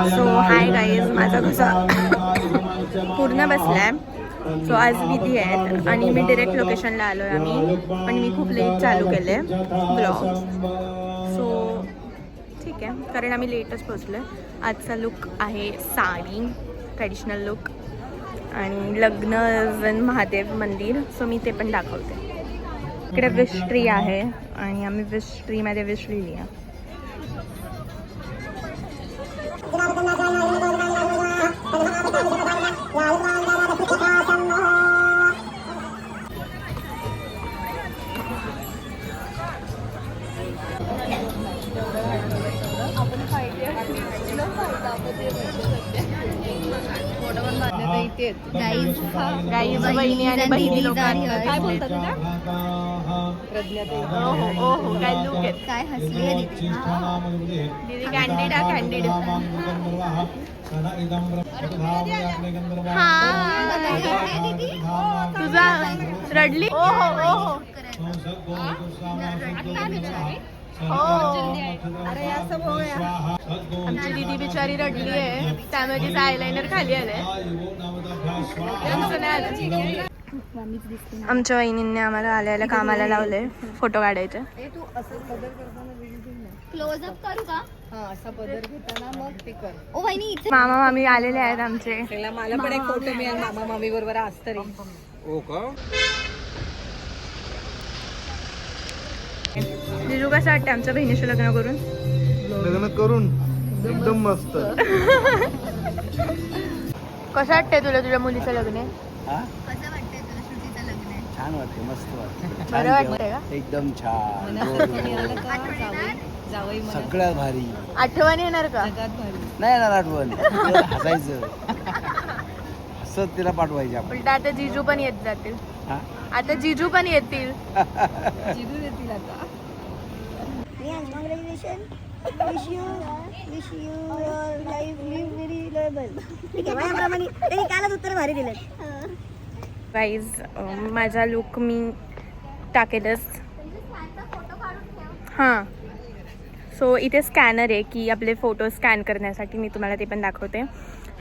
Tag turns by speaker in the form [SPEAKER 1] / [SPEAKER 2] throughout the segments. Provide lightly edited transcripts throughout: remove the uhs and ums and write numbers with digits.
[SPEAKER 1] So hi guys, माझा घसा पूर्ण बसलाय. सो आज विधी आहेत आणि मी डिरेक्ट लोकेशनला आलो आहे आम्ही, पण मी खूप लेट चालू केले ब्लॉग. सो ठीक आहे, कारण आम्ही लेटच पोचलो. आजचा लुक आहे साडी, ट्रॅडिशनल लुक, आणि लग्न महादेव मंदिर. सो मी ते पण दाखवते. इकडे विश ट्री आहे आणि आम्ही विश ट्रीमध्ये विश लिहिली आहे. गाईज बहिणी आणि बहिणी लोकांना काय बोलतात तुझ्या हो हो काय लुक आहेत,
[SPEAKER 2] काय हसली
[SPEAKER 1] दीदी कॅन्डिडा कॅन्डिड. तुझा रडली ओ हो ओ हो आमची दीदी बिचारी रडली आहे, त्यामुळे तिचं आयलाइनर खाली आलंय. आमच्या वहिनींनी आम्हाला आल्याला कामाला लावले फोटो काढायचे.
[SPEAKER 2] क्लोजअप करू का?
[SPEAKER 3] असा पदर घेताना मग ते कर.
[SPEAKER 2] ओ वहिनी इथे
[SPEAKER 1] मामा मामी आलेले आहेत आमचे.
[SPEAKER 3] मला पण एक फोटो मिळेल मामा मामी बरोबर आज तरी.
[SPEAKER 4] हो का?
[SPEAKER 1] जिजू कसं वाटतं आमच्या बहिणीचं लग्न करून?
[SPEAKER 4] लग्न करून एकदम मस्त.
[SPEAKER 1] कसं वाटतंय तुला तुझ्या मुलीचं लग्न आहे?
[SPEAKER 2] कसं वाटतंय तुला श्रुतीचं लग्न आहे?
[SPEAKER 4] छान वाटते, मस्त वाटते.
[SPEAKER 1] बरं वाटतंय का?
[SPEAKER 4] एकदम छान,
[SPEAKER 3] जावई
[SPEAKER 4] सगळ्यात भारी.
[SPEAKER 1] आठवण येणार का?
[SPEAKER 4] नाही येणार आठवण, हसायचं हसत तिला पाठवायचे आपण.
[SPEAKER 1] उलट आता जिजू पण येत जातील.
[SPEAKER 4] हा?
[SPEAKER 1] आता जिजू पण येतील.
[SPEAKER 3] जिजू देतील आता.
[SPEAKER 2] Congratulations. Wish you your life live very lovable. ठीक आहे, वयाप्रमाणे त्यांनी कालच उत्तर भारी दिले.
[SPEAKER 1] गाईज माझा लुक मी टाकेलच. हां, सो इथे स्कॅनर आहे की आपले फोटो स्कॅन करण्यासाठी. मी तुम्हाला ते पण दाखवते.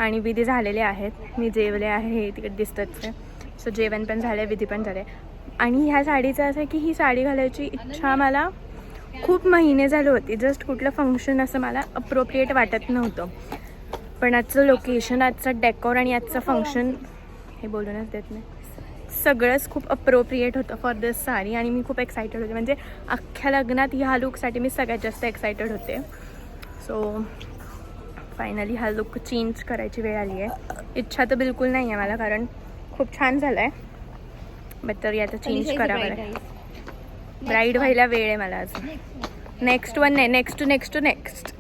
[SPEAKER 1] आणि विधी झालेले आहेत, मी जेवले आहे, हे तिकडे दिसतच आहे. सो जेवण पण झालं आहे, विधी पण झाले. आणि ह्या साडीचं असं आहे की ही साडी घालायची इच्छा मला खूप महिने झाले होती. जस्ट कुठलं फंक्शन असं मला अप्रोप्रिएट वाटत नव्हतं, पण आजचं लोकेशन, आजचं डेकोर आणि आजचं फंक्शन, हे बोलूनच देत नाही, सगळंच खूप अप्रोप्रिएट होतं फॉर दिस साडी. आणि मी खूप एक्सायटेड होते, म्हणजे अख्ख्या लग्नात ह्या लुकसाठी मी सगळ्यात जास्त एक्सायटेड होते. सो फायनली हा लुक चेंज करायची वेळ आली आहे. इच्छा तर बिलकुल नाही आहे मला, कारण खूप छान झालं आहे, बट तरी आता चेंज करावं लागेल. ब्राईड व्हायला वेळ आहे मला अजून. नेक्स्ट वन नाही, next to next to next.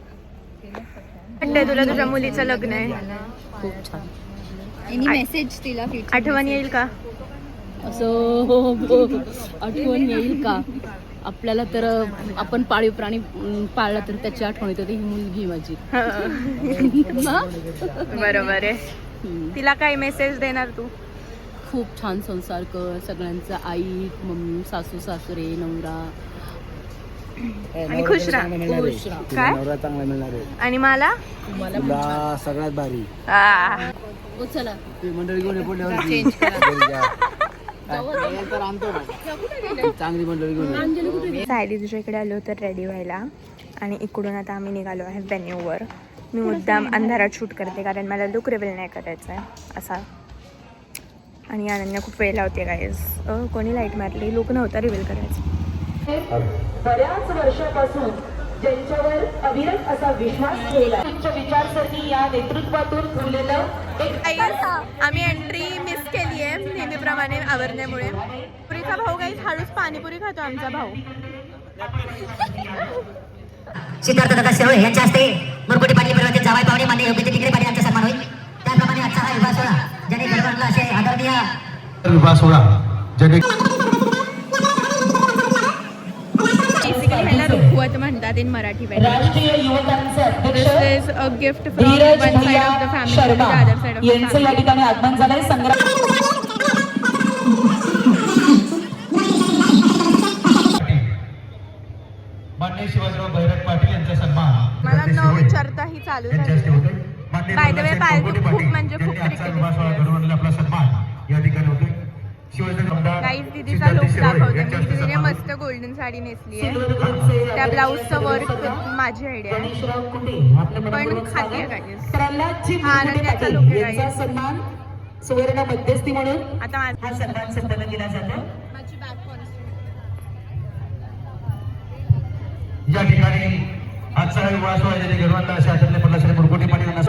[SPEAKER 1] वाटतंय तुला तुझ्या मुलीचं लग्न आहे?
[SPEAKER 3] खूप छान.
[SPEAKER 2] यांनी मेसेज दिला.
[SPEAKER 1] आठवण येईल का?
[SPEAKER 3] असं आठवण येईल का आपल्याला? तर आपण पाळीव प्राणी पाळला तर त्याची आठवण येते. ही मुलगी माझी.
[SPEAKER 1] बरोबर आहे. तिला काय मेसेज देणार तू?
[SPEAKER 3] खूप छान संसार कर, सगळ्यांचा आई, मम्मी, सासू सासरे, नवरा,
[SPEAKER 1] आणि खुश राहा. काय?
[SPEAKER 4] नवरा चांगला मिळणार आहे.
[SPEAKER 1] आणि मला
[SPEAKER 4] तुला सगळ्यात भारी.
[SPEAKER 3] चला
[SPEAKER 4] ती मंडळी घेऊन पुढल्यावर
[SPEAKER 3] चेंज
[SPEAKER 4] चांगली मंडळी घेऊन.
[SPEAKER 1] सायली तुझ्या इकडे आलो तर रेडी व्हायला, आणि इकडून आता आम्ही निघालो आहे व्हेन्यूवर. मी मुद्दाम अंधारात शूट करते कारण मला लुक रिव्हील नाही करायचा आहे असा. आणि अनन्या खूप वेळ लावते गाईज. कोणी लाईट मारली, लुक नव्हता रिव्हील करायचा.
[SPEAKER 5] बऱ्याच वर्षापासून ज्यांच्यावर अविरत असा विश्वास ठेवला, उच्च विचारसरणी या नेतृत्वातून फुललेलं एक.
[SPEAKER 1] आम्ही एंट्री मिस केली आहे नेहमीप्रमाणे आवरण्यामुळे. पुरीचा भाऊ गाईज हळूच पाणीपुरी खातो आमचा भाऊ.
[SPEAKER 6] सिद्धार्थ दादा शिरोळे यांच्या हस्ते मुरकुटे पाटील परिवारातील जावाई पाहुणे मान्य योग्य टिकरे पाटील यांचा सन्मान होईल. त्याप्रमाणे आजचा हा विवाह सोहळा ज्याने गडबडला असे आदरणीय
[SPEAKER 4] विवाह सोहळा ज्याने
[SPEAKER 1] ह्याला रुखवत म्हणतात इन मराठी.
[SPEAKER 5] राष्ट्रीय युवकांचे अध्यक्ष
[SPEAKER 1] This is a gift from
[SPEAKER 5] Dheeraj
[SPEAKER 1] one side of the
[SPEAKER 5] भैया
[SPEAKER 1] family to the
[SPEAKER 5] Sharma
[SPEAKER 1] other side of the
[SPEAKER 5] यांचं या
[SPEAKER 1] family.
[SPEAKER 5] ठिकाणी आगमन झालंय. संग्राम
[SPEAKER 4] माननीय शिवाजीराव भैरट पाटील यांचा सन्मान
[SPEAKER 1] मला न विचारता ही चालू झाली. बाय द वे पालतू खूप म्हणजे खूप
[SPEAKER 7] आपला सन्मान या ठिकाणी होतोय.
[SPEAKER 1] गाईज दीदीचा लुक दाखवते मी. दीदीने मस्त गोल्डन साडी नेसली आहे. त्या ब्लाऊजचं वर्क माझी आयडिया आहे,
[SPEAKER 5] गणेशराव कुटे आपल्या
[SPEAKER 1] पण
[SPEAKER 5] मनपूर्वक
[SPEAKER 1] खाते
[SPEAKER 5] स्वागत.
[SPEAKER 1] गाईज.
[SPEAKER 5] प्रल्हादजी
[SPEAKER 1] हा,
[SPEAKER 5] मुरगुडे
[SPEAKER 1] आनंदाचा
[SPEAKER 5] पाटील
[SPEAKER 1] look आहे
[SPEAKER 5] यांचा
[SPEAKER 1] guys.
[SPEAKER 5] सन्मान सुवर्ण मध्यस्थी म्हणून
[SPEAKER 1] आता
[SPEAKER 5] हा सन्मान संपन्न केला जातो.
[SPEAKER 1] माझी बॅग
[SPEAKER 7] या ठिकाणी आजचा हा विवाह सोहळा ज्यांनी घडवला अशा आदरणीय प्रल्हाद मुरगुडे पाटील यांना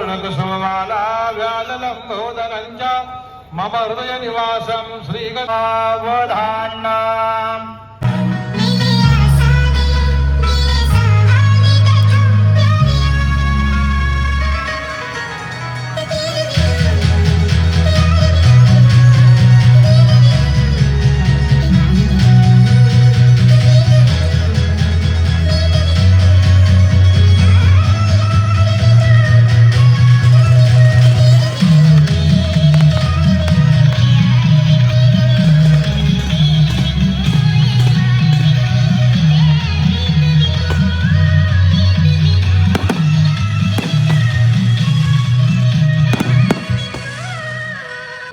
[SPEAKER 7] मम हृदय निवासम श्री गणावधान.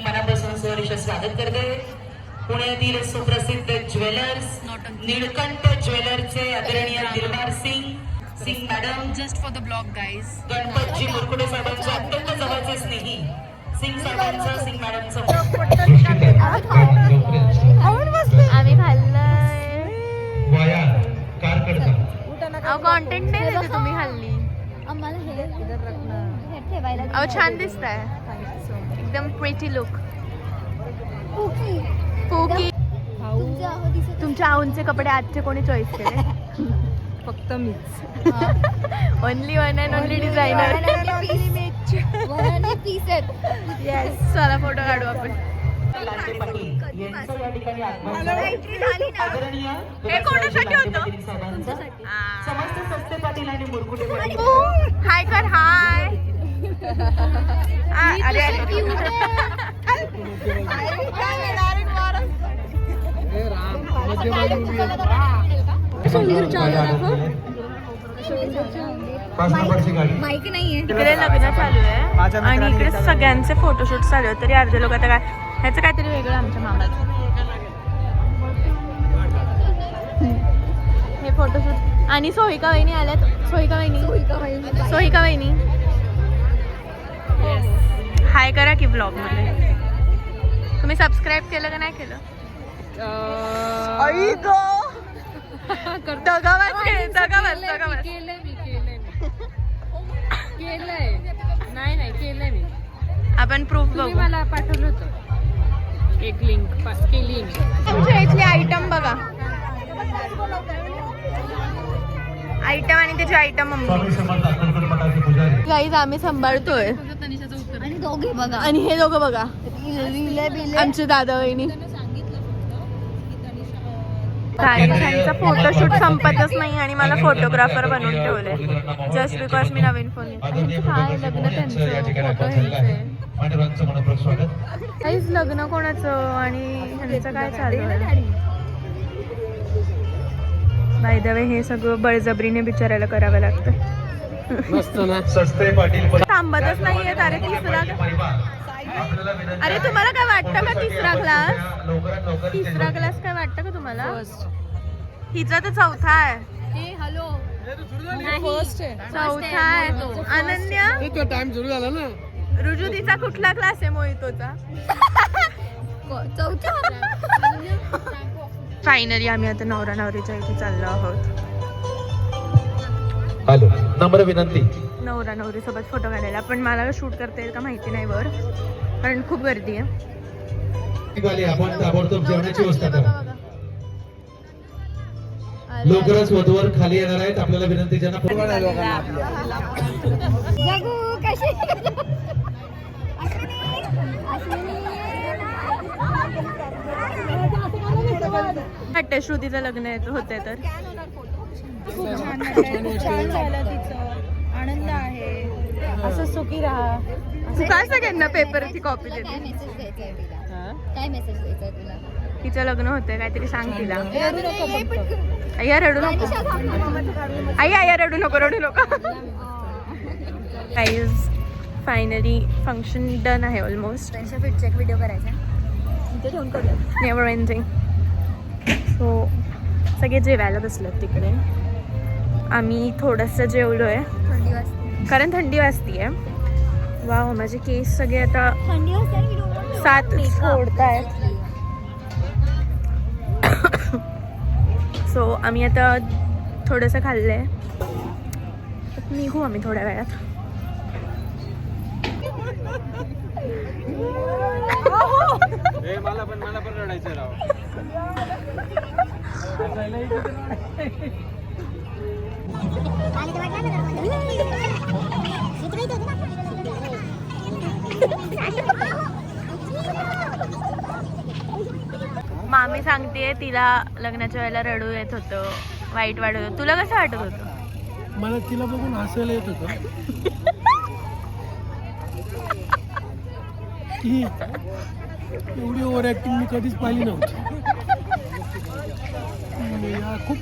[SPEAKER 5] मनापासून सहर्ष स्वागत करते. पुण्यातील सुप्रसिद्ध ज्वेलर्स निळकंठ ज्वेलरचे आदरणीय Dilbar Singh madam,
[SPEAKER 3] just for the blog guys.
[SPEAKER 5] Ganpatji Murkute साहेबांचे अत्यंत जवळचे स्नेही सिंग साहेबांचा, सिंग मॅडमचा
[SPEAKER 1] आम्ही खाल्लंय.
[SPEAKER 7] वाया कारकडता
[SPEAKER 1] अहो कॉन्टेंट नाही देते तुम्ही हल्ली. अहो छान दिसत आहे एकदम प्रिटी लुक. पोकी. तुमच्या आऊंचे कपडे आजचे कोणी चॉईस केले?
[SPEAKER 3] फक्त मीच.
[SPEAKER 1] Only one and only designer. Yes, चला फोटो काढू आपण.
[SPEAKER 5] लांडे पाटील यांचं या ठिकाणी आगमन आदरणीय
[SPEAKER 1] हे कोणासाठी होतं?
[SPEAKER 5] समस्त सस्ते पाटील आणि मुरकुटे पाटील.
[SPEAKER 1] हाय कर हाय. अरे
[SPEAKER 7] पाच नंबरची गाडी
[SPEAKER 1] इकडे लग्न चालू आहे आणि इकडे सगळ्यांचे फोटोशूट चालू आहे. तरी अर्धे लोक आता काय ह्याचं काहीतरी वेगळं आमच्या मामाचं. हे फोटोशूट आणि सोहिका वहिनी आल्यात. सोहिका वहिनी हाय करा की ब्लॉग मध्ये. तुम्ही सबस्क्राईब केलं का नाही केलं?
[SPEAKER 3] केलंय.
[SPEAKER 1] आपण प्रूफ बघू.
[SPEAKER 3] मला पाठवलं होतं एक लिंक केली मी.
[SPEAKER 1] तुमच्या इथले आयटम बघा. आयटम आणि त्याचे आयटम मम्मी. गाईज आम्ही सांभाळतोय
[SPEAKER 2] आणि दोघे बघा
[SPEAKER 1] आणि हे दोघं बघा आमचे दादा वहिनी. त्यांचा फोटोशूट संपतच नाही आणि मला फोटोग्राफर बनवून ठेवले just because me Naveen phone. काय लग्न त्यांचं, फोटो काहीच लग्न कोणाचं आणि ह्यांचं काय चालू आहे? बाय द वे हे सगळं बळजबरीने बिचारायला करावं लागतं.
[SPEAKER 7] सस्ते पाटील
[SPEAKER 1] थांबतच नाहीये. अरे तिसरा, अरे तुम्हाला काय वाटतं का तिसरा क्लास काय वाटतं का तुम्हाला? हिचा तर चौथा आहे. चौथा आहे. अनन्या
[SPEAKER 4] टाइम सुरू झाला ना.
[SPEAKER 1] रुजू तिचा कुठला क्लास आहे? मोहितोचा. फायनली आम्ही आता नवरा नवरीच्या इथे चाललो आहोत.
[SPEAKER 7] हॅलो, नम्र विनंती.
[SPEAKER 1] नवरा नवरी सोबत फोटो काढायला. पण मला शूट करता येईल का माहिती नाही वर, कारण खूप गर्दी आहे.
[SPEAKER 7] आपण ताबडतोब जेवणाची व्यवस्था करा. लवकरच वधूवर खाली येणार आहेत. आपल्याला विनंती ज्यांना
[SPEAKER 1] वाटतं श्रुतीचं लग्न होतंय तर. आनंद आहे. असं सुखी राहा. तू काय सगळ्यांना पेपरची कॉपी देते?
[SPEAKER 2] काय मेसेज द्यायचा तुला?
[SPEAKER 1] तिचं लग्न होतंय काहीतरी सांग तिला. अय्या रडू नको. अय्या रडू नको. गाईज फायनली फंक्शन डन आहे ऑलमोस्ट.
[SPEAKER 2] फ्रेंडशिप फिटचा एक व्हिडिओ करायचा इथे ठेवून करूया.
[SPEAKER 1] Never ending. सो सगळे जेवायला बसलेत तिकडे. आम्ही थोडंसं जेवलो आहे
[SPEAKER 2] थंडी वाजते.
[SPEAKER 1] कारण थंडी वाजती आहे. वाव, माझे केस सगळे आता
[SPEAKER 2] थंडी वाजते आणि व्हिडिओ
[SPEAKER 1] 7 सोडत आहेत. सो आम्ही आता थोडंसं खाल्लं आहे. निघू आम्ही थोड्या वेळात.
[SPEAKER 4] मला पण रडायचं राव.
[SPEAKER 1] मामी सांगते तिला लग्नाच्या वेळेला रडू येत होतं, वाईट वाटत होतं. तुला कसं वाटत होतं?
[SPEAKER 8] मला तिला बघून हसायला येत होतं की एवढी ओव्हर ऍक्टिंग मी कधीच पाहिली नव्हती. खूप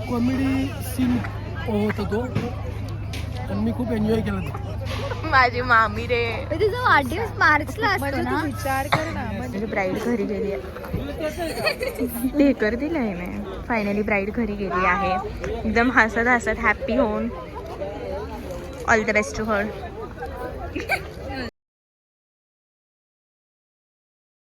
[SPEAKER 8] कॉमेडी सीन होता तो आणि मी खूप एन्जॉय केला तो.
[SPEAKER 1] माझी मामी रे.
[SPEAKER 2] तुझा वाढदिवस मार्चला असतो ना.
[SPEAKER 1] म्हणजे ब्राईड घरी गेली आहे. ढेकर दिलंय मी. फायनली ब्राईड घरी गेली आहे एकदम हसत हसत हॅप्पी होऊन. All the best to her.